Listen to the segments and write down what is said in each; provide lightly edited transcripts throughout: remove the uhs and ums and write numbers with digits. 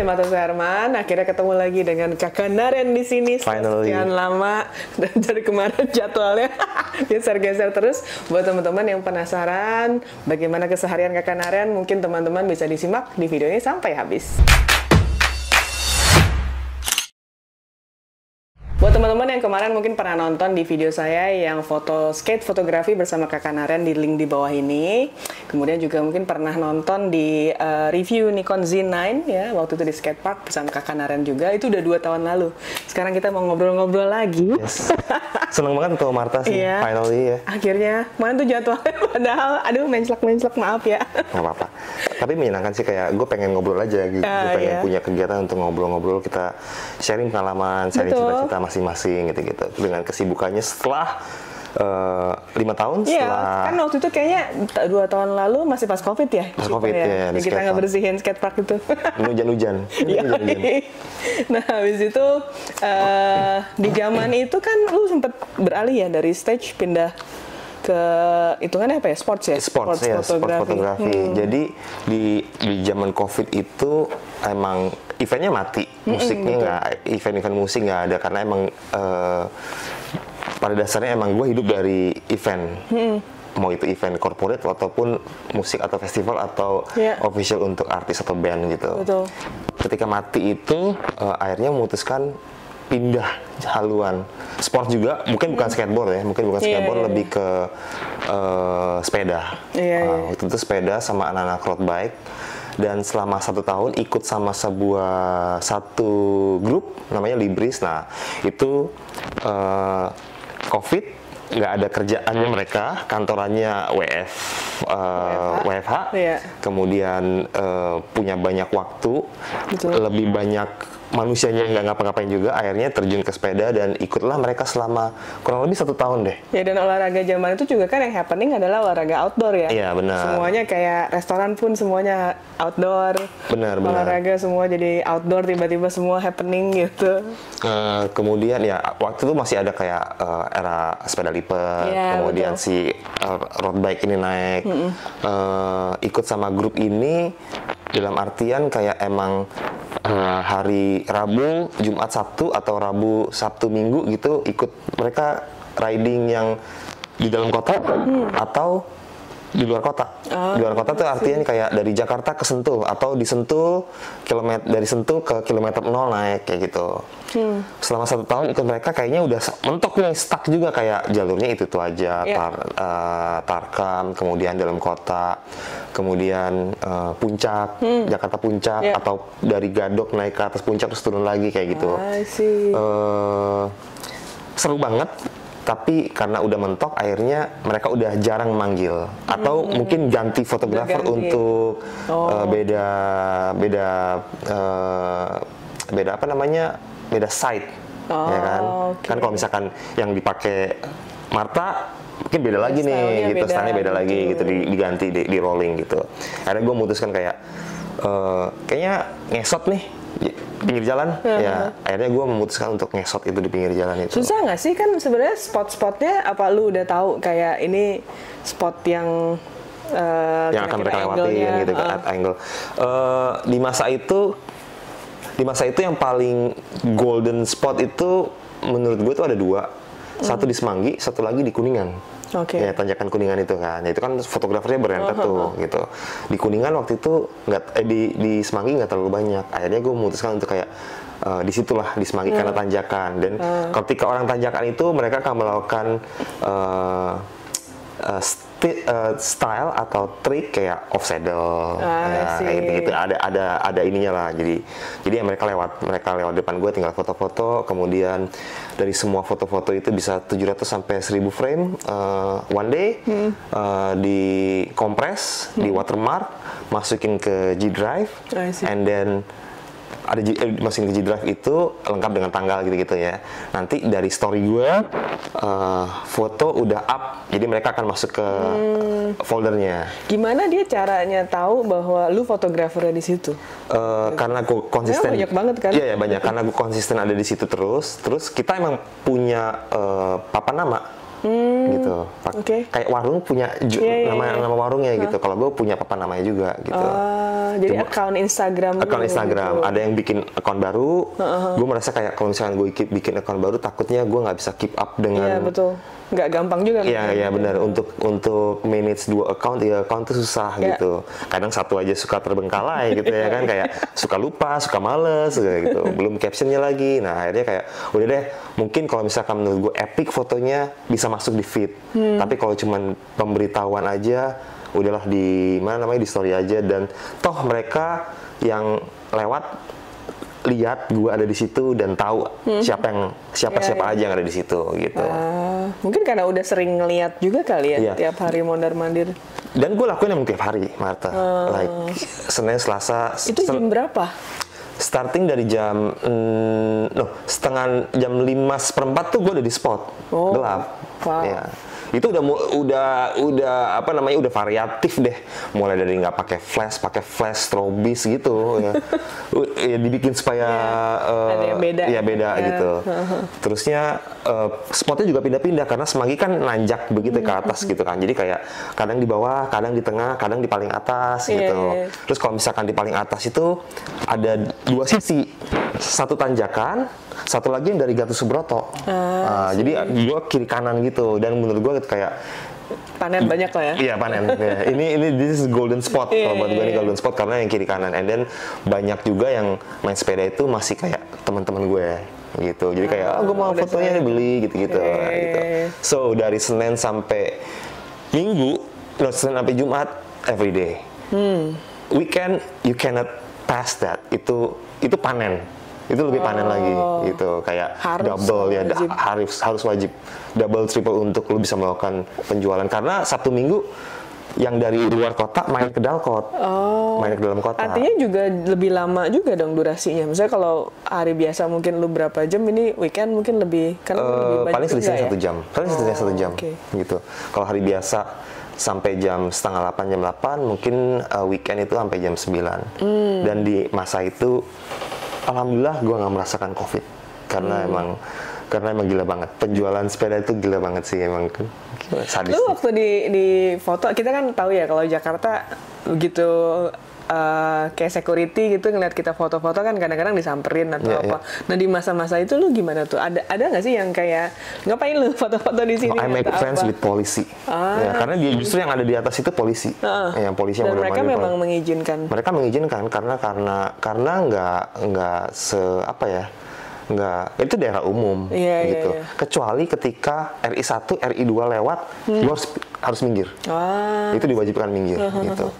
saya Marta Suherman. Akhirnya ketemu lagi dengan Kakak Naren di sini. Finally. Sekian lama dan dari kemarin jadwalnya geser-geser terus. Buat teman-teman yang penasaran bagaimana keseharian Kakak Naren, mungkin teman-teman bisa disimak di video ini sampai habis. Buat teman-teman yang kemarin mungkin pernah nonton di video saya yang foto skate fotografi bersama Kakak Naren di link di bawah ini. Kemudian juga mungkin pernah nonton di review Nikon Z9 ya, waktu itu di skatepark bersama Kakak Naren juga. Itu udah 2 tahun lalu. Sekarang kita mau ngobrol-ngobrol lagi. Yes. Seneng banget ketemu Marta sih, iya. Finally ya. Akhirnya, kemarin tuh jadwalnya padahal, aduh menclak-menclak, maaf ya. Nggak apa-apa. Tapi menyenangkan sih, kayak gue pengen ngobrol aja gitu. Gue pengen punya kegiatan untuk ngobrol-ngobrol, kita sharing pengalaman, sharing cita-cita masing-masing gitu-gitu. Dengan kesibukannya setelah 5 tahun Iya, setelah... kan waktu itu kayaknya 2 tahun lalu masih pas COVID ya? Pas COVID ya, kita nggak bersihin skatepark itu. Hujan-hujan. Nah, habis itu di zaman itu kan lu sempet beralih ya dari stage pindah ke hitungannya apa ya? Sports ya? Sports fotografi. Jadi di zaman COVID itu emang eventnya mati, musiknya nggak, event-event musik nggak ada karena emang pada dasarnya emang gue hidup dari event, mau itu event corporate ataupun musik atau festival atau official untuk artis atau band gitu. Betul. Ketika mati itu akhirnya memutuskan pindah haluan sport juga, mungkin bukan skateboard ya, mungkin bukan skateboard, lebih ke sepeda. Waktu itu sepeda sama anak-anak road bike. Dan selama 1 tahun ikut sama satu grup namanya Libris. Nah itu COVID, nggak ada kerjaannya mereka, kantorannya WFH, kemudian punya banyak waktu, lebih banyak manusianya nggak ngapa-ngapain juga, akhirnya terjun ke sepeda dan ikutlah mereka selama kurang lebih 1 tahun deh. Ya, dan olahraga zaman itu juga kan yang happening adalah olahraga outdoor ya. Iya benar. Semuanya kayak restoran pun semuanya outdoor. Benar. Olahraga semua jadi outdoor, tiba-tiba semua happening gitu. Kemudian ya waktu itu masih ada kayak era sepeda lipat, kemudian si road bike ini naik, ikut sama grup ini dalam artian kayak emang hari Rabu, Jumat, Sabtu atau Rabu, Sabtu, Minggu gitu ikut mereka riding yang di dalam kota atau di luar kota. Di luar kota tuh artinya kayak dari Jakarta ke Sentul atau di Sentul dari Sentul ke kilometer 0 naik kayak gitu. Selama 1 tahun ikut mereka kayaknya udah mentok nih, stuck juga kayak jalurnya itu aja. Tarkam, kemudian dalam kota, kemudian Puncak, Jakarta Puncak, atau dari Gadok naik ke atas Puncak terus turun lagi kayak gitu. Seru banget. Tapi karena udah mentok, akhirnya mereka udah jarang manggil atau mungkin ganti fotografer untuk beda apa namanya, beda site, ya kan? Kan kalau misalkan yang dipakai Marta mungkin beda lagi nih, gitu, stylenya beda lagi gitu, diganti di rolling gitu. Akhirnya gue memutuskan kayak kayaknya ngesot nih pinggir jalan, ya akhirnya gue memutuskan untuk ngesot itu di pinggir jalan itu. Susah nggak sih, kan sebenarnya spot-spotnya apa lu udah tahu kayak ini spot yang yang akan mereka lewatin gitu kan, angle. Di masa itu yang paling golden spot itu menurut gue itu ada 2, satu di Semanggi, satu lagi di Kuningan. Ya, tanjakan Kuningan itu kan, itu kan fotografernya berentet tuh gitu. Di Kuningan waktu itu di Semanggi nggak terlalu banyak. Akhirnya gue memutuskan untuk kayak disitulah di Semanggi karena tanjakan. Dan ketika orang tanjakan itu mereka akan melakukan style atau trik kayak off saddle, kayak gitu. Ada ininya lah. Jadi ya mereka lewat depan gue, tinggal foto-foto. Kemudian dari semua foto-foto itu bisa 700 sampai 1000 frame one day, di kompres, di watermark, masukin ke G Drive, and then ada masukin ke G Drive itu lengkap dengan tanggal gitu-gitu ya. Nanti dari story gue foto udah up, jadi mereka akan masuk ke foldernya. Gimana dia caranya tahu bahwa lu fotografernya di situ? Karena gue konsisten. Banyak banget kan? Iya banyak, karena gue konsisten ada di situ terus kita emang punya papan nama. gitu. Kayak warung punya nama warungnya gitu. Kalau gue punya papan namanya juga gitu. Jadi akun Instagram. Gitu. Ada yang bikin akun baru. Gue merasa kayak kalau misalnya gue bikin akun baru, takutnya gue nggak bisa keep up dengan. Iya betul. Nggak gampang juga. Iya benar. Untuk manage 2 account, ya account tuh susah gitu. Kadang satu aja suka terbengkalai gitu ya kan, kayak suka lupa, suka males gitu. Belum captionnya lagi. Nah akhirnya kayak udah deh, mungkin kalau misalkan menurut gue epic fotonya bisa masuk di feed. Tapi kalau cuman pemberitahuan aja, udahlah di mana namanya, di story aja. Dan toh mereka yang lewat lihat gue ada di situ dan tahu siapa aja yang ada di situ gitu. Mungkin karena udah sering ngeliat juga kali ya, tiap hari mondar-mandir. Dan gue lakuin emang tiap hari, Martha. Like Senin, Selasa. Itu jam berapa? Starting dari jam jam 5:04 tuh gue udah di spot. Gelap. Wow. Ya. Itu udah apa namanya, udah variatif deh, mulai dari nggak pakai flash strobis gitu ya. Ya dibikin supaya ada yang beda gitu. Terusnya spotnya juga pindah-pindah karena Semanggi kan nanjak begitu ke atas gitu kan, jadi kayak kadang di bawah, kadang di tengah, kadang di paling atas gitu. Terus kalau misalkan di paling atas itu ada 2 sisi, satu tanjakan, satu lagi yang dari Gatot Subroto. Jadi gue kiri kanan gitu, dan menurut gue kayak panen banyak lah ya. Iya panen. Ini this is golden spot. Kalau buat gue ini golden spot karena yang kiri kanan. And then banyak juga yang main sepeda itu masih kayak teman-teman gue gitu. Jadi kayak gue mau fotonya beli gitu-gitu. Gitu. So dari Senin sampai Minggu, Senin sampai Jumat every day. Weekend you cannot pass that. Itu panen. Itu lebih panen lagi gitu, kayak double ya, harus wajib double triple untuk lu bisa melakukan penjualan, karena Sabtu Minggu yang dari luar kota main ke Dalkot, main ke dalam kota. Artinya juga lebih lama juga dong durasinya. Misalnya kalau hari biasa mungkin lu berapa jam, ini weekend mungkin lebih lebih banyak. Paling selisihnya 1 jam, Okay. gitu. Kalau hari biasa sampai jam 7:30, jam 8, mungkin weekend itu sampai jam 9. Dan di masa itu alhamdulillah gue nggak merasakan COVID karena emang gila banget, penjualan sepeda itu gila banget sih, emang sadis. Lu waktu di foto, kita kan tahu ya kalau Jakarta begitu kayak security gitu, ngeliat kita foto-foto kan kadang-kadang disamperin atau apa. Nah di masa-masa itu lu gimana tuh? Ada nggak sih yang kayak ngapain lu foto-foto di sini? I make friends with polisi. Ya, karena dia justru yang ada di atas itu polisi. Yang polisi yang dan mereka memang mengizinkan. Mereka mengizinkan karena nggak itu daerah umum gitu. Kecuali ketika RI1, RI2 lewat, lu harus minggir. Itu diwajibkan minggir gitu.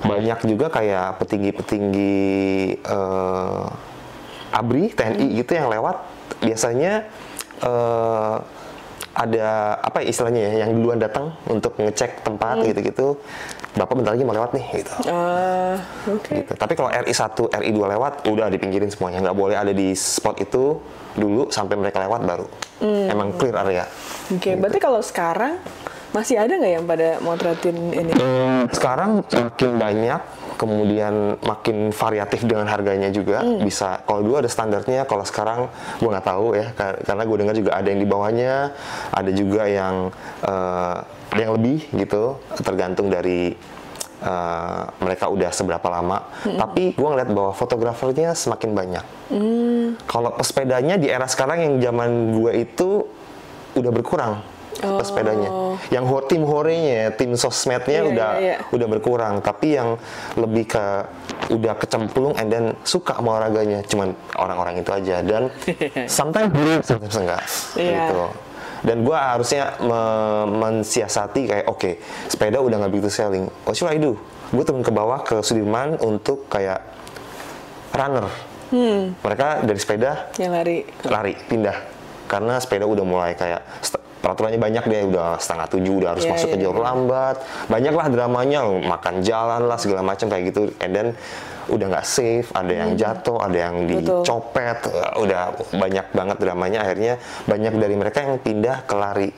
Banyak juga kayak petinggi-petinggi ABRI, TNI gitu yang lewat, biasanya ada apa istilahnya ya, yang duluan datang untuk ngecek tempat gitu-gitu. Bapak bentar lagi mau lewat nih gitu. Gitu. Tapi kalau RI1, RI2 lewat, udah dipinggirin semuanya, nggak boleh ada di spot itu dulu sampai mereka lewat baru. Emang clear area. Gitu. Berarti kalau sekarang masih ada nggak yang pada motretin ini? Sekarang makin banyak, kemudian makin variatif dengan harganya juga. Bisa, kalau dulu ada standarnya, kalau sekarang gue nggak tahu ya, karena gue dengar juga ada yang di bawahnya, ada juga yang ada yang lebih gitu, tergantung dari mereka udah seberapa lama. Tapi gue ngeliat bahwa fotografernya semakin banyak. Kalau pesepedanya di era sekarang yang zaman gue itu udah berkurang. Pesepedanya, yang tim horenya, tim sosmednya udah berkurang, tapi yang lebih ke udah kecemplung and then suka sama olahraganya cuman orang-orang itu aja, dan sometimes enggak gitu. Dan gue harusnya mensiasati kayak oke, sepeda udah nggak begitu selling, what should I do? Gue turun ke bawah ke Sudirman untuk kayak runner. Mereka dari sepeda yang lari pindah karena sepeda udah mulai kayak peraturannya banyak deh, udah 6:30 udah harus masuk ke jalur lambat, banyak lah dramanya, makan jalan lah segala macam kayak gitu, and then udah nggak safe, ada yang jatuh, ada yang dicopet, udah banyak banget dramanya. Akhirnya banyak dari mereka yang pindah ke lari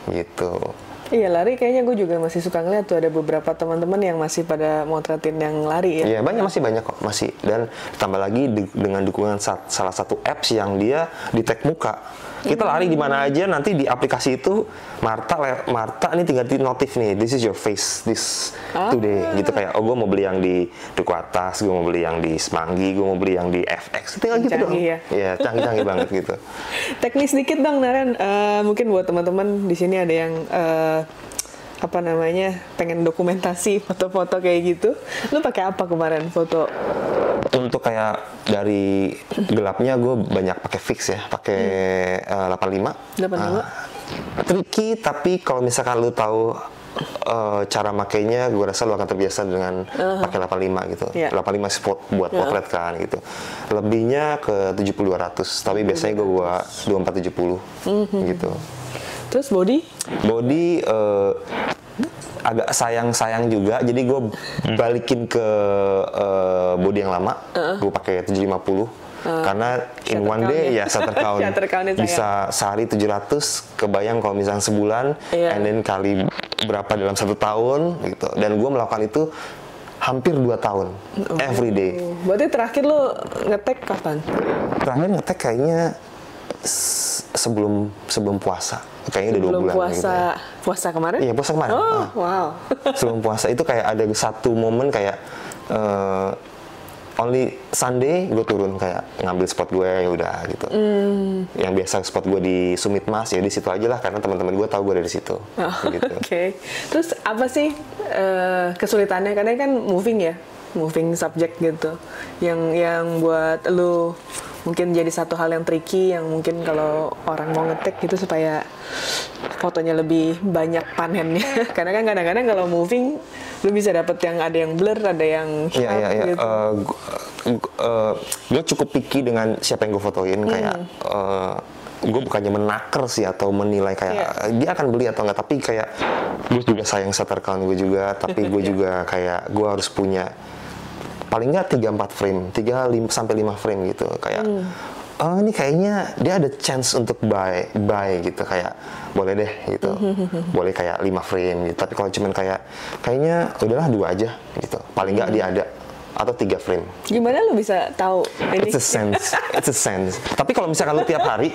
gitu. Iya, lari kayaknya gue juga masih suka ngeliat tuh, ada beberapa teman-teman yang masih pada motretin yang lari ya. Iya, masih banyak kok, masih. Dan tambah lagi dengan dukungan salah satu apps yang dia detect muka. Kita lari di mana aja, nanti di aplikasi itu Marta ini tinggal di notif nih, this is your face this today gitu, kayak gue mau beli yang di Duku Atas, gue mau beli yang di Semanggi, gue mau beli yang di FX, tinggal gitu dong. Ya canggih banget gitu. Teknis dikit dong Naren, mungkin buat teman-teman di sini ada yang pengen dokumentasi foto-foto kayak gitu. Lu pakai apa kemarin foto? Untuk kayak dari gelapnya gue banyak pakai fix ya, pakai 85. Tricky, tapi kalau misalkan lu tahu cara makainya, gue rasa lu akan terbiasa dengan pakai 85 gitu. 85 spot buat potret kan gitu. Lebihnya ke 70-200, tapi biasanya gue buat 24-70 gitu. Terus body? Body agak sayang juga, jadi gue balikin ke body yang lama, gue pakai 750 karena in one day ya shutter count bisa sehari 700, kebayang kalau misalnya sebulan, and then kali berapa dalam 1 tahun gitu, dan gue melakukan itu hampir 2 tahun, every day. Berarti terakhir lo ngetek kapan? Terakhir ngetek kayaknya sebelum puasa. Kayaknya udah 2 bulan puasa, gitu ya. Puasa kemarin? Iya, puasa kemarin. Wow. Sebelum puasa itu kayak ada satu momen kayak only Sunday gue turun kayak ngambil spot gue, ya udah gitu. Yang biasa spot gue di Sumit Mas, ya di situ aja lah, karena teman-teman gue tahu gue dari situ. Gitu. Oke. Terus apa sih kesulitannya? Karena kan moving subject gitu. Yang buat lu mungkin jadi satu hal yang tricky, yang mungkin kalau orang mau ngetik gitu supaya fotonya lebih banyak panennya. Karena kan kadang-kadang kalau moving lu bisa dapet yang ada yang blur, ada yang sharp gitu. Gue cukup picky dengan siapa yang gue fotoin, kayak gue bukannya menaker sih atau menilai kayak dia akan beli atau enggak, tapi kayak gue juga sayang shutter count gue juga, tapi gue juga kayak gue harus punya paling nggak 3-4 frame, 3-5 sampai 5 frame gitu, kayak ini kayaknya dia ada chance untuk buy gitu, kayak boleh deh gitu, boleh kayak 5 frame gitu, tapi kalau cuman kayaknya udahlah 2 aja gitu, paling nggak dia ada, atau 3 frame. Gimana lu bisa tahu ini? It's a sense. Tapi kalau misalkan lu tiap hari,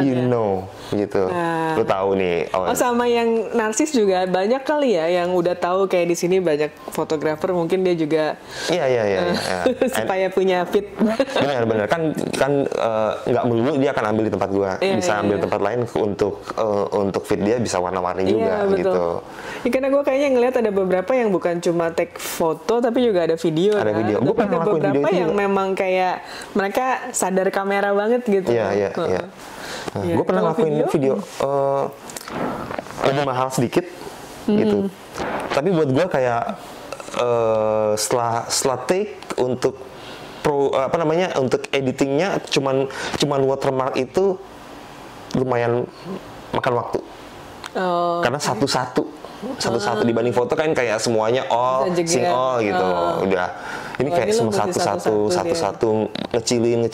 you know gitu, lu tahu nih. Sama yang narsis juga banyak kali ya, yang udah tahu kayak di sini banyak fotografer, mungkin dia juga. Iya. Supaya punya fit. Benar kan nggak melulu dia akan ambil di tempat gua, bisa ambil tempat lain untuk fit dia, bisa warna-warni juga gitu. Ya, karena gua kayaknya ngeliat ada beberapa yang bukan cuma take foto, tapi juga ada video. Ada kan? video. Gue pernah ngelakuin video itu yang juga. Memang kayak mereka sadar kamera banget gitu. Iya. Gue pernah ngelakuin video lebih mahal sedikit gitu. Tapi buat gue kayak setelah take untuk untuk editingnya cuman watermark itu lumayan makan waktu. Karena satu-satu dibanding foto kan kayak semuanya sing all gitu. Udah ini kayak semua satu-satu ngecilin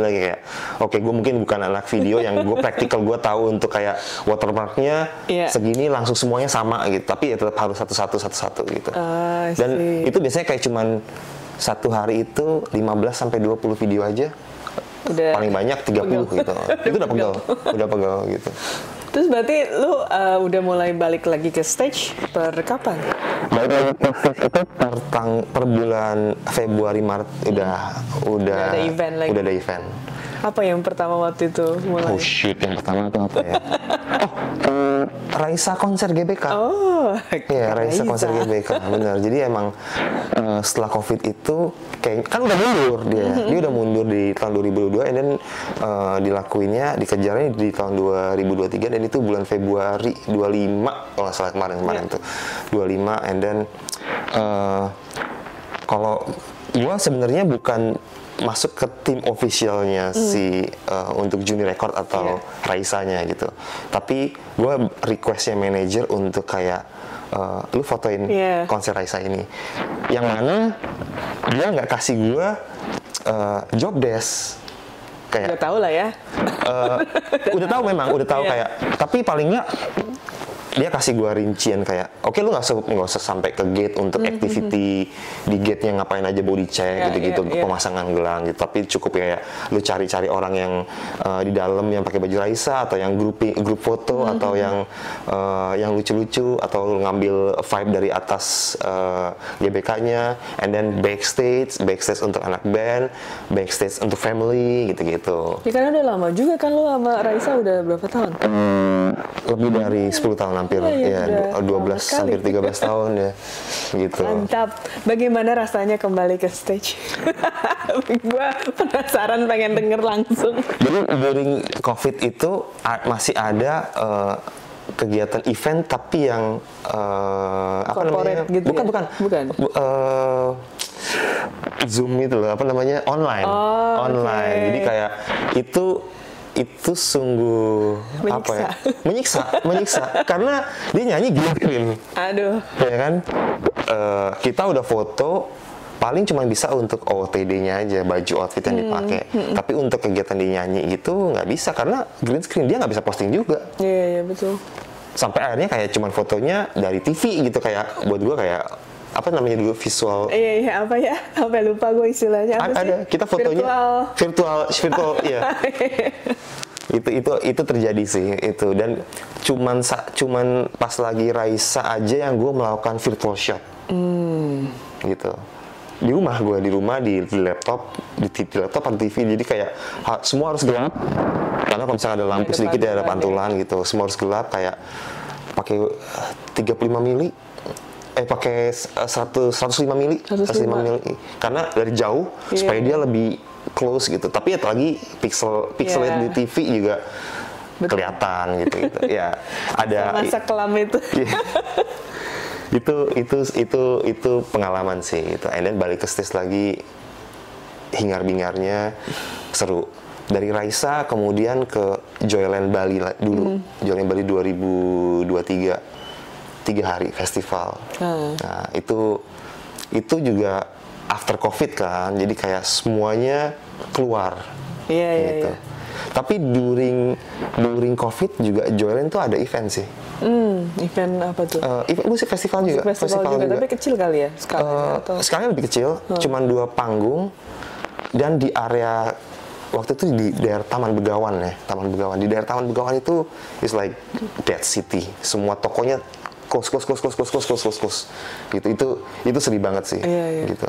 lagi, kayak oke, gue mungkin bukan anak video yang gue praktikal, gue tahu untuk kayak watermarknya segini langsung semuanya sama gitu, tapi ya tetap harus satu-satu gitu. Dan itu biasanya kayak cuman satu hari itu 15-20 video aja. Udah paling banyak 30 gitu. Itu udah pegel gitu. Terus berarti lu udah mulai balik lagi ke stage per kapan? Balik lagi ke stage itu per bulan Februari Maret udah ada event lagi. Udah ada event. Apa yang pertama waktu itu mulai? Oh shoot, yang pertama itu apa ya? Raisa konser GBK. Iya, Raisa konser GBK, benar. Jadi emang setelah COVID itu kayak kan udah mundur dia. Dia udah mundur di tahun 2022, and then dilakuinnya, dikejarnya di tahun 2023, dan itu bulan Februari 25 kalau nggak salah kemarin tuh. 25, and then kalau gua sebenarnya bukan masuk ke tim officialnya untuk Juni Record atau Raisanya gitu, tapi gue requestnya manajer untuk kayak lu fotoin konser Raisa ini, yang mana dia nggak kasih gue job desk, kayak udah tahu lah ya. udah tahu kayak, tapi paling nggak dia kasih gue rincian kayak, oke lu nggak usah sampai ke gate untuk activity di gate-nya ngapain aja body check gitu-gitu, pemasangan gelang gitu, tapi cukup kayak lu cari-cari orang yang di dalam yang pakai baju Raisa, atau yang grup foto, atau yang lucu-lucu, atau lu ngambil vibe dari atas GBK-nya, and then backstage untuk anak band, backstage untuk family gitu-gitu. Ya karena udah lama juga kan lu sama Raisa, udah berapa tahun? Lebih dari 10 tahun hampir, ya 12 hampir 13 tahun ya gitu. Mantap. Bagaimana rasanya kembali ke stage? Gua penasaran, pengen denger langsung. Jadi during COVID itu masih ada kegiatan event, tapi yang apa namanya? Gitu bukan. Zoom itu loh, apa namanya? Online. Online. Okay. Jadi kayak itu sungguh menyiksa karena dia nyanyi green. Aduh. Ya kan? Kita udah foto paling cuma bisa untuk OOTD-nya aja, baju outfit yang dipakai. Tapi untuk kegiatan dia nyanyi gitu nggak bisa karena green screen, dia nggak bisa posting juga. Iya, betul. Sampai akhirnya kayak cuman fotonya dari TV gitu, kayak buat gua kayak apa namanya dulu, visual. Iya, apa ya? Sampai lupa gue istilahnya apa sih? Ada, kita fotonya virtual ya. Itu terjadi sih itu, dan cuman pas lagi Raisa aja yang gue melakukan virtual shot. Gitu. Di rumah di laptop, di laptop atau TV, jadi kayak semua harus gelap. Karena kalau misalnya ada lampu sedikit ya ada pantulan gitu, semua harus gelap, kayak pakai 35 mili. Pakai 105 mili, karena dari jauh supaya dia lebih close gitu. Tapi ya lagi pixel di TV juga kelihatan gitu. Ya ada masa kelam itu. itu pengalaman sih itu. And then balik ke stage lagi, hingar-bingarnya seru. Dari Raisa kemudian ke Joyland Bali dulu. Joyland Bali 2023. 3 hari festival. Nah, itu juga after COVID kan. Jadi kayak semuanya keluar. Gitu. Tapi during COVID juga Joyland tuh ada event sih. Event apa tuh? Event musik festival juga. Festival juga, tapi kecil kali ya sekarang lebih kecil, cuman 2 panggung, dan di area waktu itu di daerah Taman Begawan ya. Di daerah Taman Begawan itu is like dead city. Semua tokonya close. Gitu. Itu sedih banget sih. Gitu.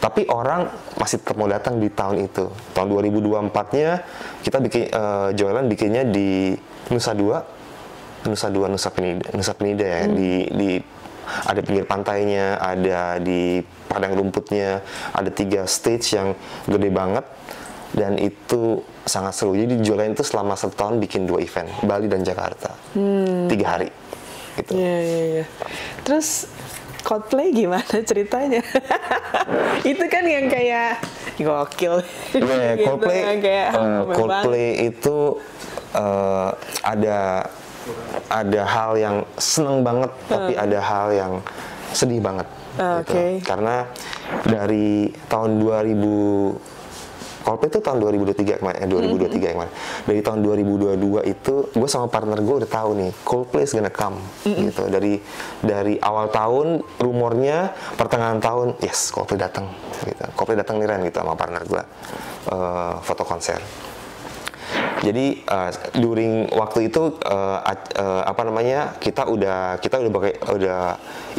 Tapi orang masih tetap mau datang di tahun itu. Tahun 2024-nya kita bikin Joyland bikinnya di Nusa Penida ya. Di ada pinggir pantainya, ada di padang rumputnya, ada 3 stage yang gede banget, dan itu sangat seru. Jadi Joyland itu selama setahun bikin 2 event, Bali dan Jakarta, 3 hari. Gitu. Iya. Terus Coldplay gimana ceritanya? Itu kan yang kayak gokil. Gitu, Coldplay itu ada hal yang seneng banget, tapi ada hal yang sedih banget. Gitu. Karena dari tahun 2000 Coldplay itu tahun 2023 kemarin, 2023 kemarin. Dari tahun 2022 itu, gue sama partner gue udah tahu nih, Coldplay is gonna come, gitu. Dari awal tahun, rumornya pertengahan tahun, yes, Coldplay datang, gitu. Coldplay datang nih Ren, gitu, sama partner gue, foto konser. Jadi during waktu itu kita udah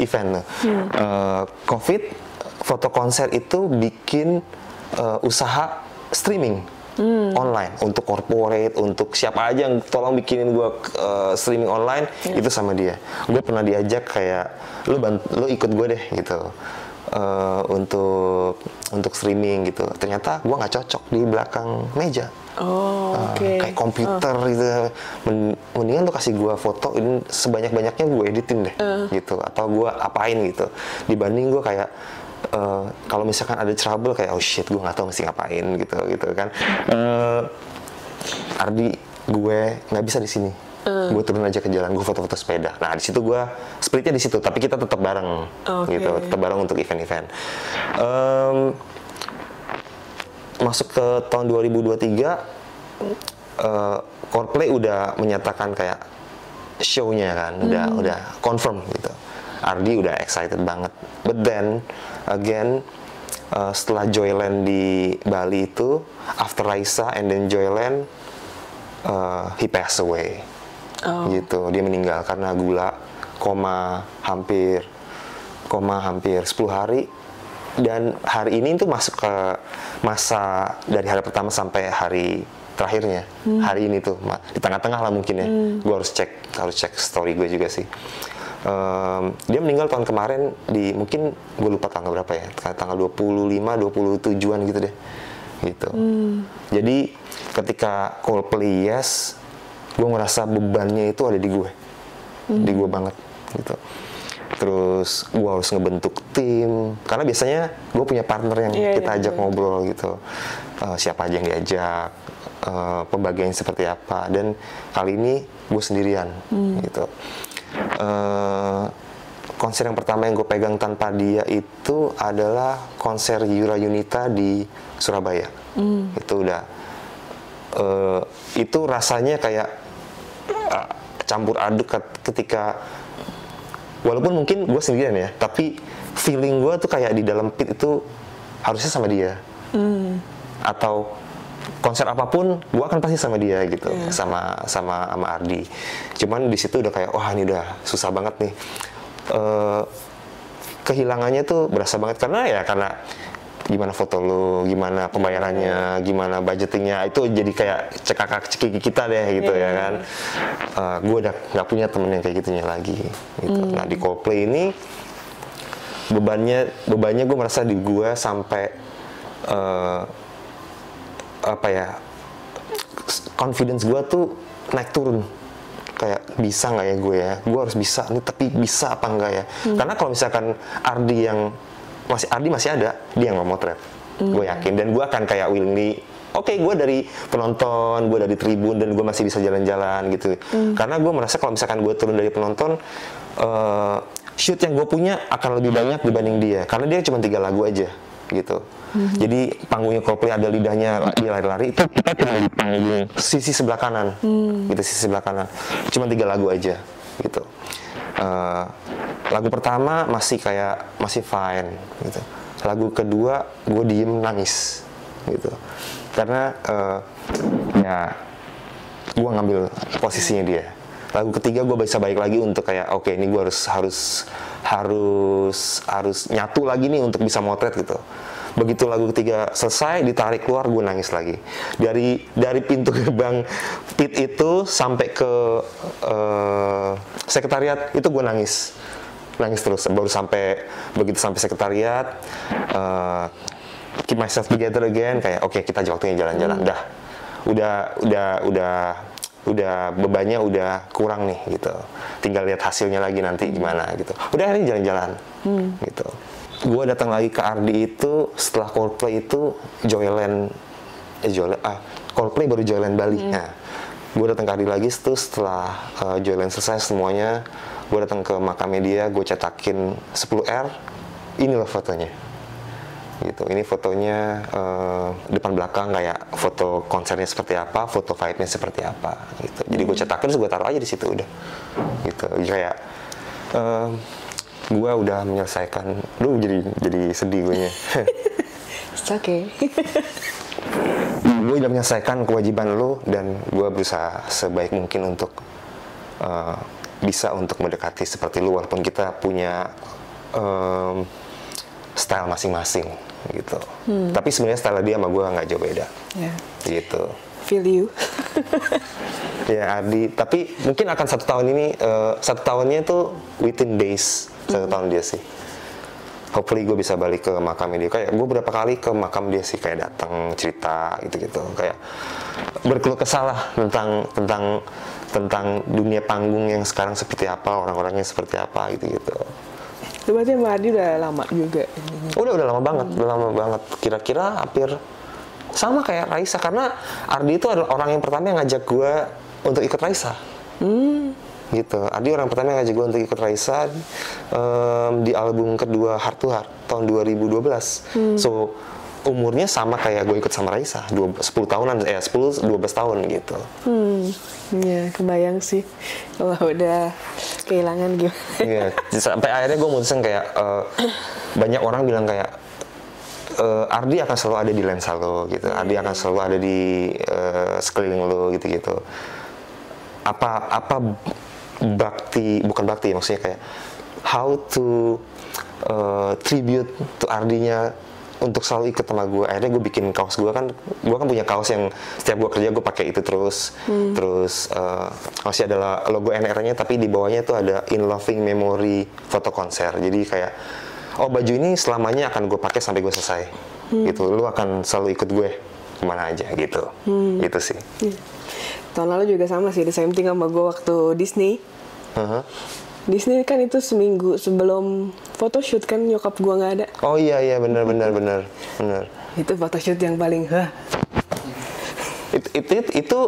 event. COVID, foto konser itu bikin usaha streaming online untuk corporate, untuk siapa aja yang tolong bikinin gue streaming online, itu sama dia. Gue pernah diajak kayak lu ikut gue deh gitu untuk streaming gitu. Ternyata gue nggak cocok di belakang meja. Kayak komputer gitu. Mendingan lu kasih gue foto ini sebanyak-banyaknya gue editin deh gitu, atau gue apain gitu, dibanding gue kayak kalau misalkan ada trouble kayak oh shit gue nggak tahu mesti ngapain gitu kan. Ardi, gue nggak bisa di sini, gue turun aja ke jalan, gue foto-foto sepeda. Nah di situ gue splitnya di situ, tapi kita tetap bareng gitu, tetap bareng untuk event-event. Masuk ke tahun 2023, Coldplay udah menyatakan kayak show-nya kan, udah confirm gitu. Ardi udah excited banget. But then again, setelah Joyland di Bali itu, after Raisa and then Joyland, he passed away. Gitu, dia meninggal karena gula, koma hampir 10 hari. Dan hari ini tuh masuk ke masa dari hari pertama sampai hari terakhirnya. Hari ini tuh di tengah-tengah lah mungkin ya. Gue harus cek story gue juga sih. Dia meninggal tahun kemarin di, mungkin gue lupa tanggal berapa ya, tanggal 25-27an gitu deh, gitu. Jadi ketika Coldplay yes, gue ngerasa bebannya itu ada di gue banget gitu. Terus gue harus ngebentuk tim, karena biasanya gue punya partner yang kita ajak ngobrol gitu, siapa aja yang diajak, pembagiannya seperti apa. Dan kali ini gue sendirian gitu. Konser yang pertama yang gue pegang tanpa dia itu adalah konser Yura Yunita di Surabaya. Itu udah itu rasanya kayak campur aduk ketika, walaupun mungkin gue sendirian ya, tapi feeling gue tuh kayak di dalam pit itu harusnya sama dia. Atau konser apapun gue akan pasti sama dia gitu, sama Ardi. Cuman di situ udah kayak wah ini udah susah banget nih. Kehilangannya tuh berasa banget karena gimana foto lu, gimana pembayarannya, gimana budgetingnya, itu jadi kayak cekikik kita deh gitu ya kan. Gue udah nggak punya temen yang kayak gitunya lagi gitu. Nah di Coldplay ini bebannya gue merasa di gue sampai confidence gue tuh naik turun, kayak bisa nggak ya gue harus bisa nih, tapi bisa apa enggak ya. Karena kalau misalkan Ardi masih ada, dia nggak motret, gue yakin. Dan gue akan kayak willingly, oke, gue dari penonton, gue dari tribun, dan gue masih bisa jalan-jalan gitu. Karena gue merasa kalau misalkan gue turun dari penonton, shoot yang gue punya akan lebih banyak dibanding dia, karena dia cuma 3 lagu aja gitu. Jadi panggungnya Coldplay ada lidahnya, dia lari-lari, itu kita cuma di panggung sisi sebelah kanan, gitu, sisi sebelah kanan, cuma 3 lagu aja gitu. Lagu pertama masih fine gitu. Lagu kedua gue diem nangis gitu, karena ya gue ngambil posisinya dia. Lagu ketiga gue bisa balik lagi untuk kayak oke, ini gue harus nyatu lagi nih untuk bisa motret gitu. Begitu lagu ketiga selesai, ditarik keluar, gue nangis lagi. Dari pintu gerbang pit itu sampai ke sekretariat itu gue nangis terus. Begitu sampai sekretariat, keep myself together again, kayak oke, kita waktunya jalan-jalan. Udah bebannya udah kurang nih gitu. Tinggal lihat hasilnya lagi nanti gimana gitu. Udah, ini jalan-jalan gitu. Gue datang lagi ke Ardi itu setelah Coldplay itu Coldplay baru Joyland Bali. Nah, gue datang ke Ardi lagi itu setelah Joyland selesai semuanya. Gue datang ke makamnya dia, gue cetakin 10R. Inilah fotonya gitu. Ini fotonya depan belakang, kayak foto konsernya seperti apa, foto vibe-nya seperti apa gitu. Jadi gue cetakin terus gue taruh aja di situ udah gitu. Kayak gue udah menyelesaikan, jadi sedih gue nya. It's okay. Gue udah menyelesaikan kewajiban lu, dan gue berusaha sebaik mungkin untuk bisa untuk mendekati seperti lu, walaupun kita punya style masing-masing gitu. Tapi sebenarnya style dia sama gue nggak jauh beda. Gitu. Feel you. Ya Ardi, tapi mungkin akan 1 tahun ini, 1 tahunnya itu within days, 1 tahun dia sih. Hopefully gue bisa balik ke makamnya dia. Kayak gue berapa kali ke makam dia sih, kayak datang cerita gitu-gitu, kayak berkeluh kesah lah tentang dunia panggung yang sekarang seperti apa, orang-orangnya seperti apa gitu-gitu. Itu berarti sama Ardi udah lama juga? Udah lama banget. Kira-kira hampir sama kayak Raisa, karena Ardi itu adalah orang yang pertama yang ngajak gue untuk ikut Raisa. Gitu. Ardi orang pertama yang ngajak gue untuk ikut Raisa di album kedua Heart to Heart tahun 2012. So umurnya sama kayak gue ikut sama Raisa, 10 tahunan, 10-12 tahun gitu. Ya, kebayang sih kalau udah kehilangan gimana. Iya, sampai akhirnya gue mutusin kayak banyak orang bilang kayak Ardi akan selalu ada di lensa lo gitu, Ardi akan selalu ada di sekeliling lo gitu. Apa bukan bakti maksudnya kayak how to tribute to Ardinya untuk selalu ikut sama gue. Akhirnya gue bikin kaos gue kan punya kaos yang setiap gue kerja gue pakai itu terus masih ada logo NR-nya tapi di bawahnya tuh ada In Loving Memory foto konser. Jadi kayak baju ini selamanya akan gue pakai sampai gue selesai gitu. Lu akan selalu ikut gue kemana aja gitu. Gitu sih. Tahun lalu juga sama sih, the same thing sama gue waktu Disney. Disney kan itu seminggu sebelum photoshoot kan nyokap gua nggak ada. Oh iya benar. Itu photoshoot yang paling Itu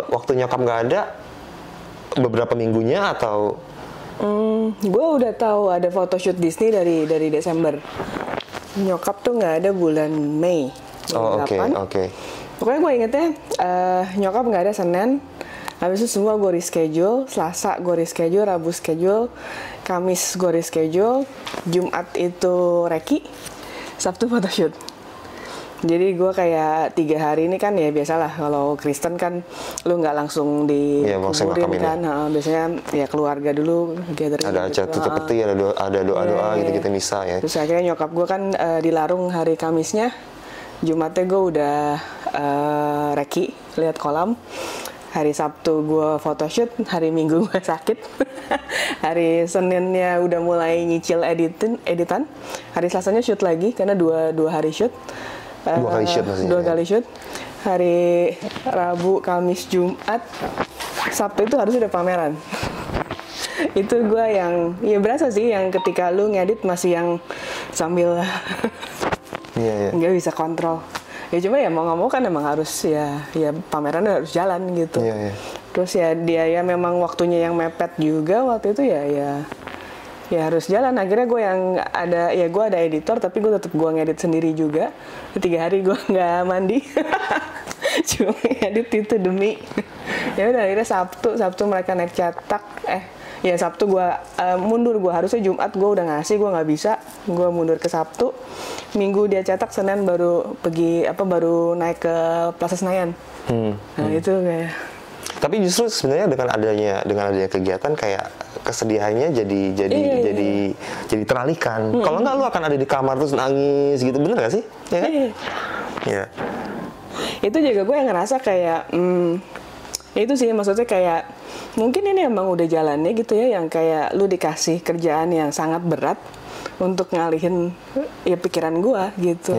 waktu nyokap nggak ada beberapa minggunya atau? Gua udah tahu ada photoshoot Disney dari Desember. Nyokap tuh nggak ada bulan Mei. Oke. Pokoknya gue ingetnya nyokap nggak ada Senin. Habis itu semua gue reschedule, Selasa gue reschedule, Rabu schedule, Kamis gue reschedule, Jumat itu Reki, Sabtu photoshoot. Jadi gue kayak 3 hari ini kan ya biasalah kalau Kristen kan lu nggak langsung dikuburin kan, biasanya ya keluarga dulu gathering. Ada acara tutup peti, ada doa gitu-gitu misa ya. Terus akhirnya nyokap gue kan dilarung hari Kamisnya, Jumatnya gue udah Reki lihat kolam. Hari Sabtu gue photoshoot, hari Minggu gue sakit. Hari Seninnya udah mulai nyicil editan. Hari Selasanya shoot lagi karena dua hari shoot. Dua kali shoot. Hari Rabu, Kamis, Jumat, Sabtu itu harus udah pameran. Itu gue yang ya berasa sih yang ketika lu ngedit masih yang sambil nggak bisa kontrol. Ya cuma ya mau nggak mau kan emang harus ya pameran harus jalan gitu. Terus ya dia ya memang waktunya yang mepet juga waktu itu ya harus jalan. Akhirnya gue yang gue ada editor tapi gue tetap gue ngedit sendiri juga. 3 hari gue nggak mandi. Cuma ngedit itu demi. Ya udah akhirnya Sabtu mereka naik cetak. Sabtu gue mundur, gue harusnya Jumat gue udah ngasih, gue nggak bisa, gue mundur ke Sabtu. Minggu dia cetak, Senin baru baru naik ke Plaza Senayan. Nah itu kayak. Tapi justru sebenarnya dengan adanya kegiatan kayak kesedihannya jadi teralihkan. Kalau nggak lu akan ada di kamar terus nangis gitu, bener nggak sih? Ya kan? Iya. Itu juga gue yang ngerasa kayak itu sih maksudnya kayak mungkin ini emang udah jalannya gitu ya, yang kayak lu dikasih kerjaan yang sangat berat untuk ngalihin ya pikiran gue gitu.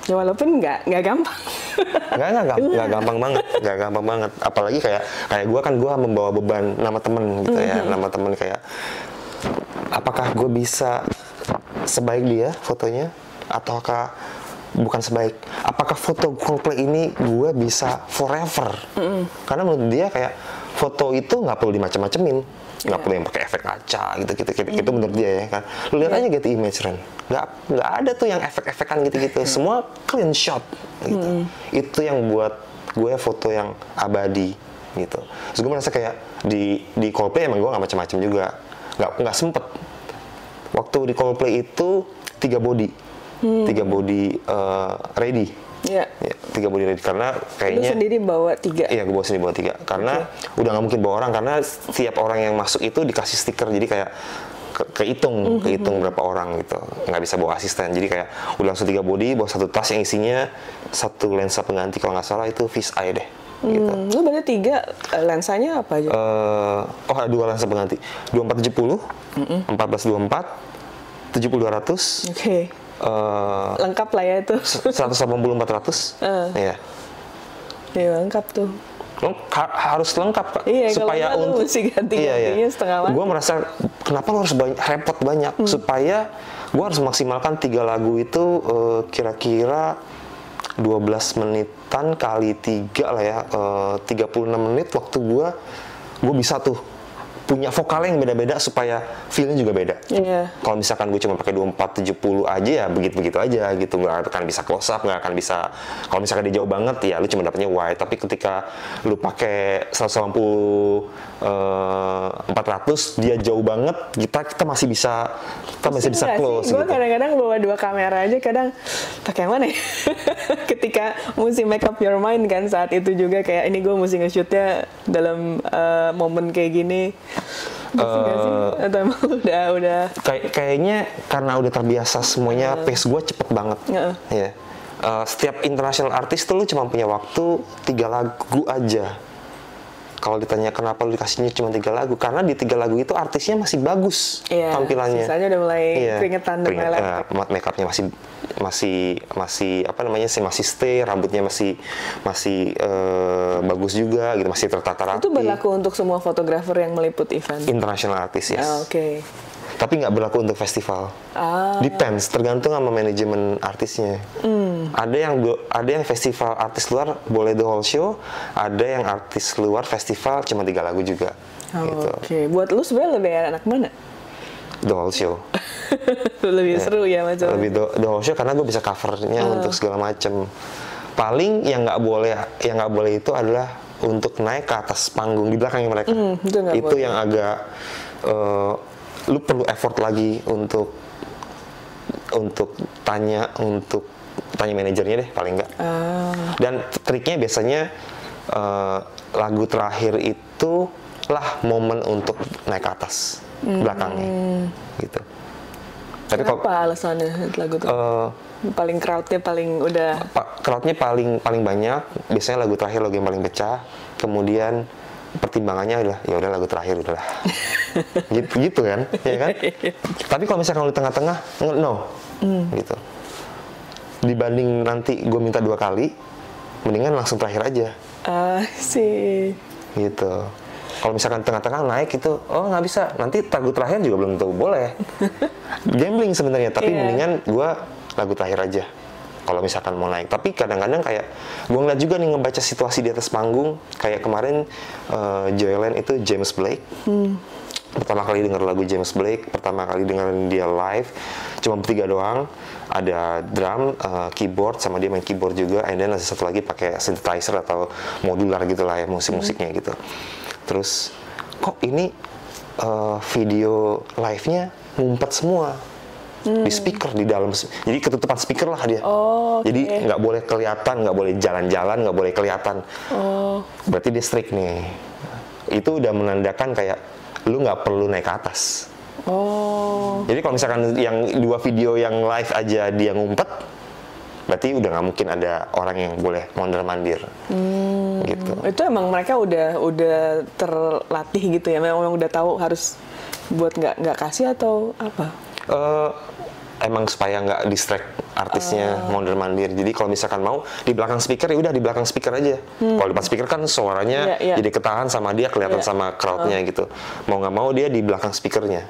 Ya walaupun nggak gampang. nggak gampang banget. Apalagi kayak gue kan membawa beban nama temen gitu ya, nama temen kayak apakah gue bisa sebaik dia fotonya ataukah bukan sebaik, apakah foto Coldplay ini gue bisa forever? Karena menurut dia kayak foto itu nggak perlu dimacem-macemin, nggak perlu yang pakai efek kaca gitu. Itu menurut dia ya kan. Lu lihat aja Getty Image Ren, nggak ada tuh yang efek-efekan gitu. Semua clean shot gitu. Itu yang buat gue foto yang abadi gitu. Terus gue merasa kayak di Coldplay emang gue nggak macem-macem juga, nggak sempet. Waktu di Coldplay itu 3 body. 3 body ready. Iya. 3 body ready karena kayaknya. Lu sendiri bawa 3? Iya, gue bawa sendiri bawa 3. Karena udah nggak mungkin bawa orang karena setiap orang yang masuk itu dikasih stiker. Jadi kayak kehitung berapa orang gitu. Nggak bisa bawa asisten. Jadi kayak udah langsung 3 body, bawa 1 tas yang isinya 1 lensa pengganti kalau nggak salah itu fish eye deh. Gitu. Lu berarti 3 lensanya apa aja? 2 lensa pengganti. 2470, 1424, 70-200. Oke. Lengkap lah ya itu. 180-400. Iya. Iya lengkap tuh. Harus lengkap Kak. Iya, supaya untuk mesti ganti-gantinya setengah mati. Gue merasa kenapa lo harus repot banyak supaya gue harus maksimalkan 3 lagu itu kira-kira 12 menitan kali 3 lah ya, 36 menit waktu gue bisa tuh punya vokal yang beda-beda supaya feel-nya juga beda. Kalau misalkan gue cuma pakai 2470 aja ya begitu-begitu aja gitu, nggak akan bisa close up, nggak akan bisa. Kalau misalkan dia jauh banget ya lu cuma dapatnya wide. Tapi ketika lu pakai 180 400 dia jauh banget, kita masih bisa close. Gue kadang-kadang bawa 2 kamera aja, kadang pakai yang mana ya? Ketika mesti make up your mind kan saat itu juga kayak ini gue mesti nge-shootnya dalam momen kayak gini. Atau emang udah kayaknya karena udah terbiasa semuanya, pace gue cepet banget. Ya. Setiap international artist tuh lu cuma punya waktu 3 lagu aja. Kalau ditanya kenapa lu dikasihnya cuma 3 lagu, karena di 3 lagu itu artisnya masih bagus tampilannya. Sisanya udah mulai keringetan, make upnya masih apa namanya masih stay, rambutnya masih bagus juga gitu, masih tertata rapi. Itu berlaku untuk semua fotografer yang meliput event international artist, yes. Oke. Tapi nggak berlaku untuk festival. Depends, tergantung sama manajemen artisnya. Ada yang festival artis luar boleh the whole show, ada yang artis luar festival cuma 3 lagu juga. Gitu. Oke. Buat lu sebenarnya lebih enak mana? The whole show. Lebih seru ya macam. Lebih the whole show karena gue bisa covernya untuk segala macam. Paling yang nggak boleh itu adalah untuk naik ke atas panggung di belakangnya mereka. Itu yang agak lu perlu effort lagi untuk tanya manajernya deh paling enggak. Dan triknya biasanya lagu terakhir itu lah momen untuk naik ke atas belakangnya gitu. Tapi apa alasannya lagu itu? Paling crowdnya paling banyak. Biasanya lagu terakhir lagu yang paling pecah. Kemudian pertimbangannya adalah ya udah lagu terakhir udahlah. gitu kan, ya kan? Tapi kalau misalkan lu tengah-tengah, no, gitu. Dibanding nanti gue minta 2 kali, mendingan langsung terakhir aja. Sih. Gitu. Kalau misalkan tengah-tengah naik itu, oh nggak bisa. Nanti lagu terakhir juga belum tentu boleh. Gambling sebenarnya, tapi mendingan gue lagu terakhir aja. Kalau misalkan mau naik, tapi kadang-kadang kayak gue ngeliat juga nih ngebaca situasi di atas panggung. Kayak kemarin Joyland itu James Blake. Pertama kali denger lagu James Blake, pertama kali dengerin dia live, cuma bertiga doang. Ada drum, keyboard, sama dia main keyboard juga. And then ada satu lagi pakai synthesizer atau modular gitulah ya musik-musiknya gitu. Terus kok ini video live-nya ngumpet semua. Di speaker di dalam, jadi ketutupan speaker lah dia. Jadi nggak boleh kelihatan, nggak boleh jalan-jalan, nggak boleh kelihatan. Berarti dia strict nih. Itu udah menandakan kayak lu nggak perlu naik ke atas. Jadi kalau misalkan yang 2 video yang live aja dia ngumpet, berarti udah nggak mungkin ada orang yang boleh mondar-mandir. Gitu. Itu emang mereka udah terlatih gitu ya, memang udah tahu harus buat nggak kasih atau apa? Emang supaya nggak distract artisnya mondar-mandir. Jadi kalau misalkan mau di belakang speaker ya udah di belakang speaker aja. Kalau di depan speaker kan suaranya jadi ketahan sama dia, kelihatan sama crowdnya gitu. Mau nggak mau dia di belakang speakernya.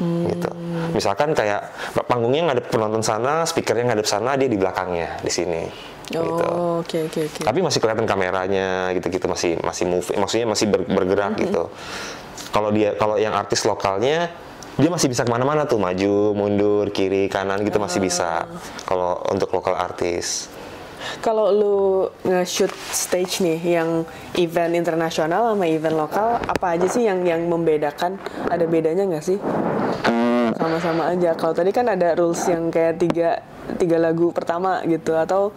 Gitu. Misalkan kayak panggungnya ngadep penonton sana, speakernya ngadep sana, dia di belakangnya di sini. Gitu. Oke. Tapi masih kelihatan kameranya gitu-gitu, masih move, maksudnya masih bergerak gitu. Kalau yang artis lokalnya dia masih bisa kemana-mana tuh, maju, mundur, kiri, kanan gitu masih bisa. Kalau untuk lokal artis. Kalau lu nge-shoot stage nih, yang event internasional sama event lokal, apa aja sih yang membedakan? Ada bedanya nggak sih? Sama-sama aja. Kalau tadi kan ada rules yang kayak tiga lagu pertama gitu, atau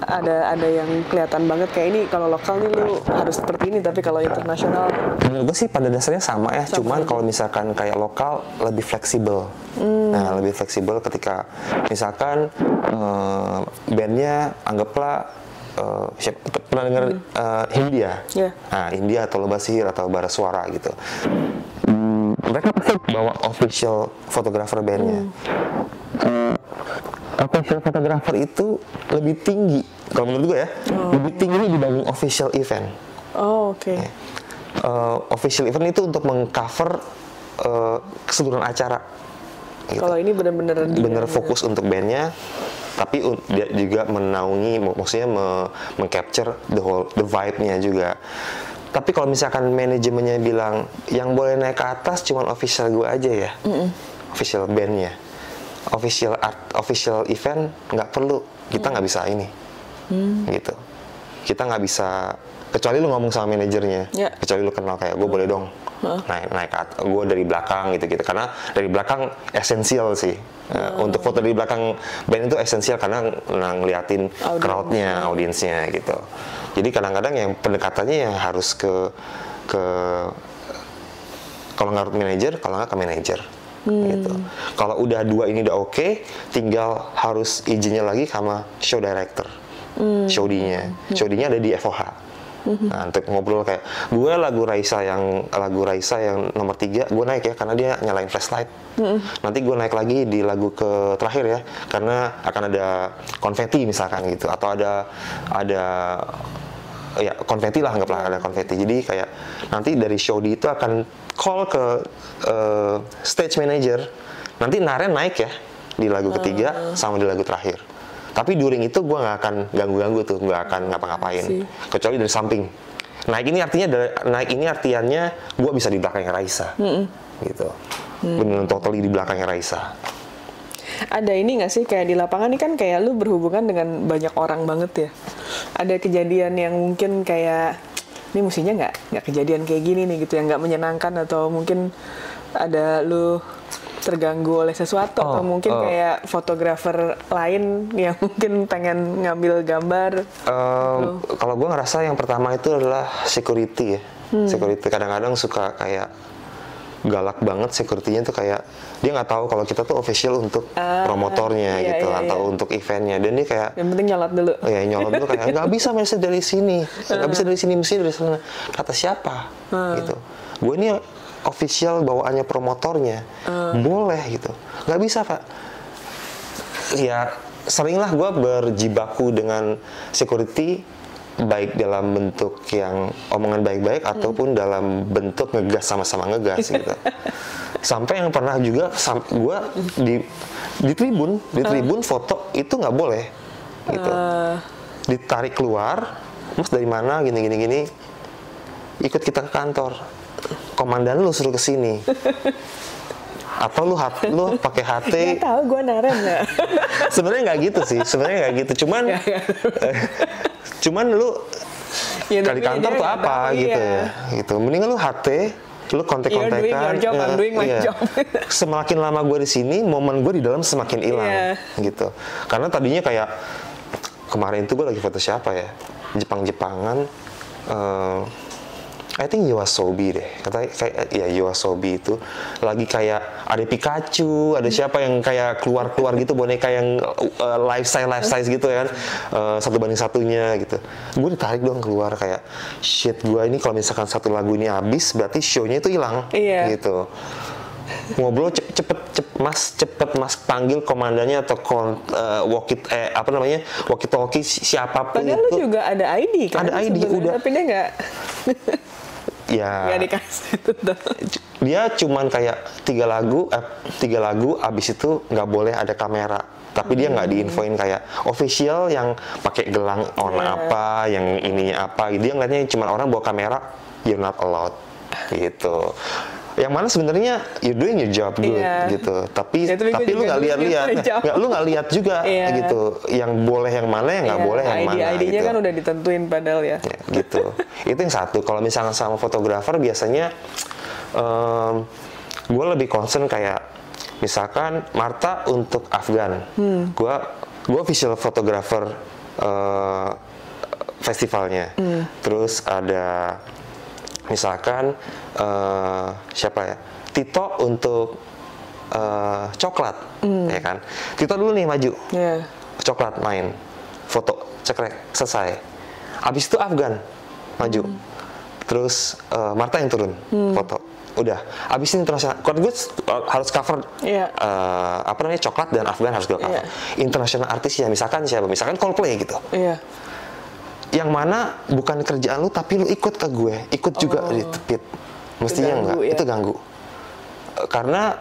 ada yang kelihatan banget kayak ini kalau lokal nih lu harus seperti ini, tapi kalau internasional menurut gue sih pada dasarnya sama ya, cuman kalau misalkan kayak lokal lebih fleksibel. Nah, lebih fleksibel ketika misalkan bandnya anggaplah pernah dengar Hindia, nah Hindia atau Lomba Sihir atau Bara Suara gitu. Mereka pasti bawa official photographer bandnya. Official photographer itu lebih tinggi, kalau menurut gue ya, lebih tinggi dibanding official event. Oke. Official event itu untuk mengcover keseluruhan acara. Gitu. Kalau ini benar-benar fokus untuk bandnya, tapi dia juga menaungi, maksudnya mengcapture the vibe-nya juga. Tapi kalau misalkan manajemennya bilang yang boleh naik ke atas cuma official gue aja ya, official bandnya, official event nggak perlu, kita nggak bisa ini, gitu. Kita nggak bisa, kecuali lu ngomong sama manajernya, kecuali lu kenal kayak gue boleh dong naik ke atas, gue dari belakang gitu, karena dari belakang esensial sih. Untuk foto dari belakang band itu esensial karena ngeliatin crowd-nya, audiensnya gitu. Jadi kadang-kadang yang pendekatannya yang harus ke kalau nggak manajer, kalau nggak ke manajer gitu. Kalau udah dua ini udah oke, tinggal harus izinnya lagi sama show director, show D-nya ada di FOH. Nah, untuk ngobrol kayak gue lagu Raisa yang nomor 3 gue naik ya karena dia nyalain flashlight. Nanti gue naik lagi di lagu ke terakhir ya karena akan ada konfeti misalkan gitu, atau ada ya konfeti lah, anggaplah ada konfeti. Jadi kayak nanti dari show D itu akan call ke stage manager, nanti Naren naik ya di lagu ketiga sama di lagu terakhir. Tapi during itu gue nggak akan ganggu-ganggu tuh, nggak akan ngapa-ngapain, kecuali dari samping. Naik ini artiannya gue bisa di belakangnya Raisa, gitu. Benar totally di belakangnya Raisa. Ada ini nggak sih kayak di lapangan ini kan kayak lu berhubungan dengan banyak orang banget ya. Ada kejadian yang mungkin kayak ini mestinya nggak kejadian kayak gini nih gitu, yang nggak menyenangkan, atau mungkin ada lu terganggu oleh sesuatu, atau mungkin kayak fotografer lain yang mungkin pengen ngambil gambar. Kalau gue ngerasa yang pertama itu adalah security ya. Security kadang-kadang suka kayak galak banget, security-nya tuh kayak dia nggak tahu kalau kita tuh official untuk promotornya gitu, atau untuk eventnya, dan dia kayak yang penting nyolot dulu. Ya nyolot dulu kayak nggak bisa dari sini, nggak bisa dari sini, mesti dari sana. Kata siapa? Gitu. Gue ini official bawaannya promotornya, boleh gitu, nggak bisa Pak. Ya seringlah gue berjibaku dengan security, baik dalam bentuk yang omongan baik-baik ataupun dalam bentuk ngegas, sama-sama ngegas gitu. Sampai yang pernah juga gue di tribun foto itu nggak boleh gitu, ditarik keluar, Mas dari mana gini, ikut kita ke kantor, komandan lu suruh kesini. Atau lu pakai HT. Nggak tahu, gue Naren ya. Sebenarnya nggak gitu sih, cuman lu ya, kali kantor tuh apa gitu ya, gitu. Mendingan lu HT, lu kontak-kontakan. Semakin lama gue di sini, momen gue di dalam semakin hilang, gitu. Karena tadinya kayak kemarin tuh gue lagi foto siapa ya, Jepang-Jepangan. I think Yoasobi deh, kayak ya Yoasobi itu lagi kayak ada Pikachu, ada siapa yang kayak keluar gitu, boneka yang life size gitu ya kan, 1:1 gitu. Gue ditarik dong keluar, kayak shit, gue ini kalau misalkan satu lagu ini habis berarti show-nya itu hilang, gitu. Ngobrol cepet mas panggil komandannya atau walkie talkie siapapun. Padahal itu. Lu juga ada ID kan? Ada ID udah. Tapi dia nggak. Ya. Nggak dikasih itu. Dia cuman kayak 3 lagu, abis itu nggak boleh ada kamera. Tapi dia nggak diinfoin kayak official yang pakai gelang warna apa, yang ininya apa. Dia ngeliatnya cuma orang bawa kamera, you're not allowed, gitu. Yang mana sebenarnya you're doing your job good, gitu. Tapi lu nggak lihat juga, gitu. Yang boleh yang mana, yang nggak boleh yang mana. ID-nya gitu. kan udah ditentuin padahal ya. Gitu. Itu yang satu. Kalau misalnya sama fotografer biasanya gue lebih concern kayak misalkan Marta untuk Afgan. Gue official fotografer festivalnya. Terus ada misalkan siapa ya, Tito untuk coklat, ya kan. Tito dulu nih maju, coklat main, foto, cekrek, selesai. Abis itu Afgan maju, terus Marta yang turun, foto, udah. Abis ini internasional, gue harus cover coklat dan Afgan harus gue cover. Internasional artisnya, misalkan siapa, misalkan Coldplay gitu. Yang mana bukan kerjaan lu tapi lu ikut ke gue, ikut juga di tepit. Mestinya enggak, itu ganggu. Karena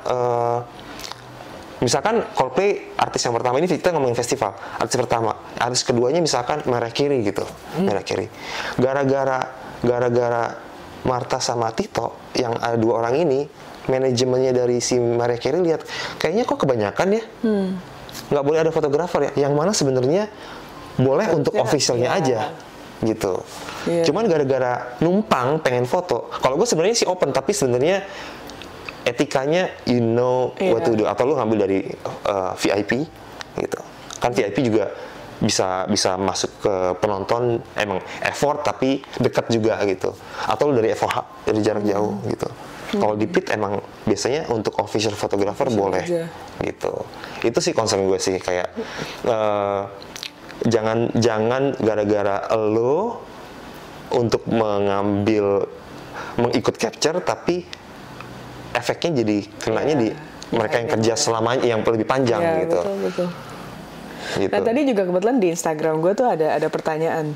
misalkan Coldplay artis yang pertama ini, kita ngomongin festival, artis pertama, artis keduanya misalkan Mariah Carey gitu, Mariah Carey. Gara-gara gara-gara Martha sama Tito yang ada 2 orang ini, manajemennya dari si Mariah Carey lihat kayaknya kok kebanyakan ya, nggak boleh ada fotografer ya, yang mana sebenarnya boleh untuk officialnya aja gitu. Cuman gara-gara numpang pengen foto, kalau gue sebenarnya sih open, tapi sebenarnya etikanya what to do, atau lu ngambil dari VIP gitu kan. VIP juga bisa masuk ke penonton, emang effort tapi dekat juga gitu, atau lu dari FOH dari jarak jauh gitu. Kalau di pit emang biasanya untuk official photographer boleh aja. Gitu. Itu sih concern gue sih, kayak jangan gara-gara lo untuk mengikut capture tapi efeknya jadi kenanya di mereka yang kerja selamanya, yang lebih panjang gitu. Betul. Gitu. Nah tadi juga kebetulan di Instagram gue tuh ada pertanyaan,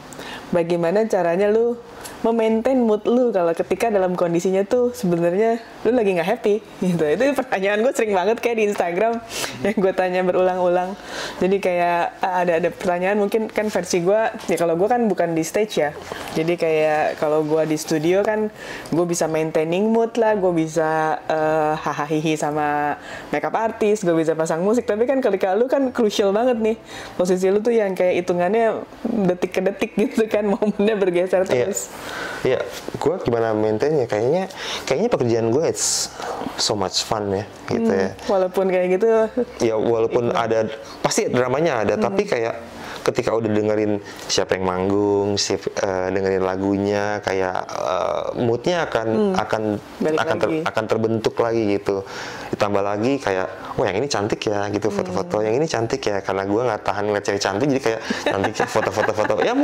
bagaimana caranya lu memaintain mood lu kalau ketika dalam kondisinya tuh sebenarnya lu lagi nggak happy gitu. Itu pertanyaan gue sering banget kayak di Instagram yang gue tanya berulang-ulang. Jadi kayak ada pertanyaan, mungkin kan versi gue ya, kalau gue kan bukan di stage ya, jadi kayak kalau gue di studio kan gue bisa maintaining mood lah, gue bisa hahaha sama makeup artist, gue bisa pasang musik. Tapi kan ketika lu kan crucial banget nih posisi lu tuh yang kayak hitungannya detik ke detik gitu kan, momennya bergeser terus. Iya, gue gimana maintainnya? Kayaknya pekerjaan gue it's so much fun ya, gitu ya. Walaupun kayak gitu. Ya walaupun ada, pasti dramanya ada, tapi kayak ketika udah dengerin siapa yang manggung, dengerin lagunya, kayak moodnya akan terbentuk lagi gitu. Ditambah lagi kayak, oh yang ini cantik ya gitu, foto-foto, yang ini cantik ya, karena gue nggak tahan ngeliat cewek cantik, jadi kayak cantiknya foto-foto ya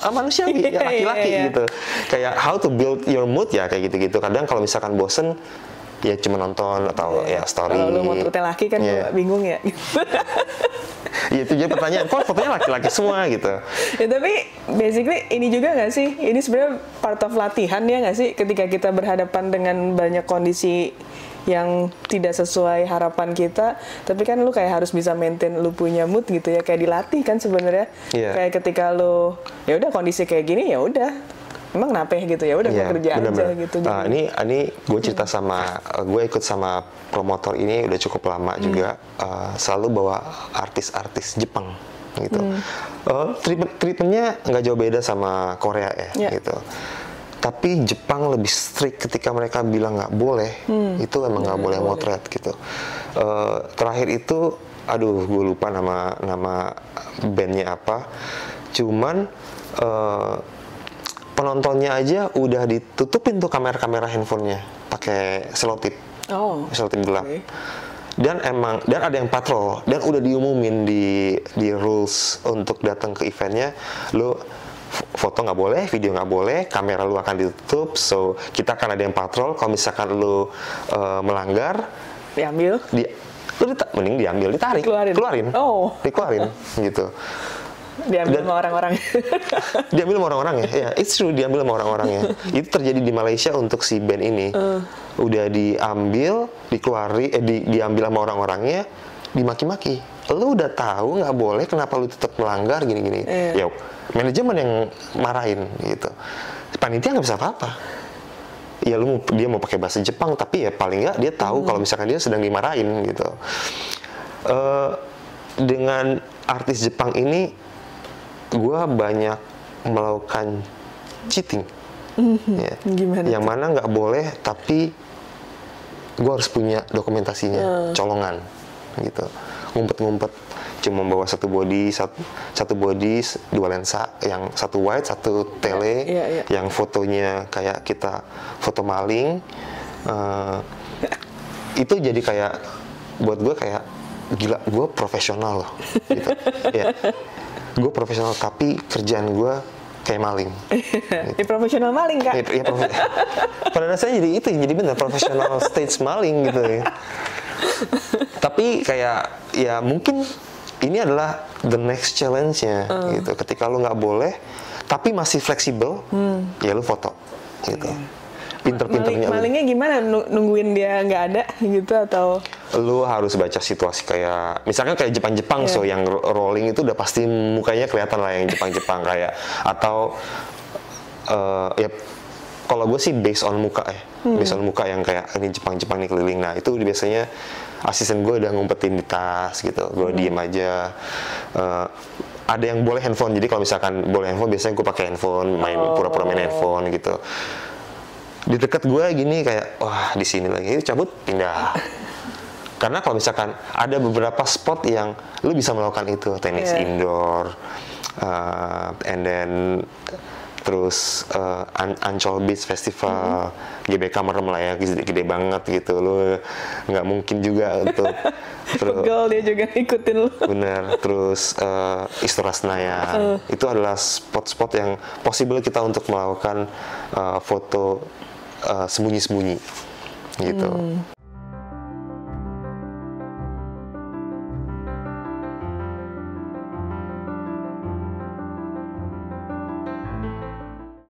manusiawi, ya laki-laki gitu. Kayak how to build your mood ya, kayak gitu-gitu. Kadang kalau misalkan bosen, ya cuma nonton atau ya story. Kalau lu mau fotonya laki kan gue bingung ya. Iya, itu jadi pertanyaan, kok fotonya laki-laki semua gitu. Ya tapi basically ini juga nggak sih, ini sebenarnya part of latihan ya nggak sih, ketika kita berhadapan dengan banyak kondisi yang tidak sesuai harapan kita, tapi kan lu kayak harus bisa maintain lu punya mood gitu ya, kayak dilatih kan sebenarnya. Kayak ketika lu ya udah kondisi kayak gini, ya udah emang kenapa gitu, ya udah gue kerja aja gitu. Ini gue cerita sama, gue ikut sama promotor ini udah cukup lama juga, selalu bawa artis-artis Jepang gitu. Treatmentnya nggak jauh beda sama Korea ya gitu. Tapi Jepang lebih strict ketika mereka bilang nggak boleh, itu emang nggak boleh motret gitu. Terakhir itu, aduh gue lupa nama bandnya apa, cuman penontonnya aja udah ditutupin tuh kamera handphonenya pakai selotip, selotip gelap. Dan ada yang patrol, dan udah diumumin di rules untuk datang ke eventnya, lu foto nggak boleh, video nggak boleh, kamera lu akan ditutup, so kita akan ada yang patrol. Kalau misalkan lu melanggar, diambil, mending diambil, ditarik, keluarin, dikeluarin gitu. Diambil sama orang-orang. Diambil sama orang-orang ya, it's true, diambil sama orang-orangnya. Itu terjadi di Malaysia untuk si band ini. Udah diambil, diambil sama orang-orangnya, dimaki-maki. Lu udah tahu nggak boleh, kenapa lu tetap melanggar gini-gini? Ya, manajemen yang marahin gitu. Panitia nggak bisa apa-apa. Ya dia mau pakai bahasa Jepang, tapi ya paling nggak dia tahu kalau misalkan dia sedang dimarahin gitu. Dengan artis Jepang ini, gue banyak melakukan cheating, yang mana nggak boleh, tapi gue harus punya dokumentasinya, colongan, gitu, ngumpet-ngumpet, cuma bawa satu body, dua lensa, yang satu wide, satu tele, yang fotonya kayak kita foto maling, itu jadi kayak buat gue kayak gila, gue profesional loh, gitu, ya. Gue profesional tapi kerjaan gue kayak maling. Gitu. Profesional maling kak? Ya, pada dasarnya jadi bener profesional stage maling gitu ya. Tapi kayak ya mungkin ini adalah the next challenge-nya gitu. Ketika lu nggak boleh tapi masih fleksibel, ya lu foto gitu. Pinter-pinternya malingnya gimana? Nungguin dia nggak ada gitu atau? Lu harus baca situasi, kayak misalkan kayak Jepang-Jepang, so yang rolling itu udah pasti mukanya kelihatan lah yang Jepang-Jepang kayak, atau ya kalau gue sih based on muka ya, based on muka yang kayak ini Jepang nih keliling. Nah itu biasanya asisten gue udah ngumpetin di tas gitu, gue diem aja. Ada yang boleh handphone, jadi kalau misalkan boleh handphone biasanya gue pakai handphone, pura-pura main handphone gitu. Di dekat gue gini kayak wah di sini lagi, cabut pindah. Karena kalau misalkan ada beberapa spot yang lu bisa melakukan itu, tenis indoor, and then terus Ancol Beach Festival, GBK Merem lah ya, gede banget gitu, lu nggak mungkin juga untuk pegel dia juga ikutin lu. Bener, terus Istora Senayan, itu adalah spot-spot yang possible kita untuk melakukan foto sembunyi-sembunyi gitu.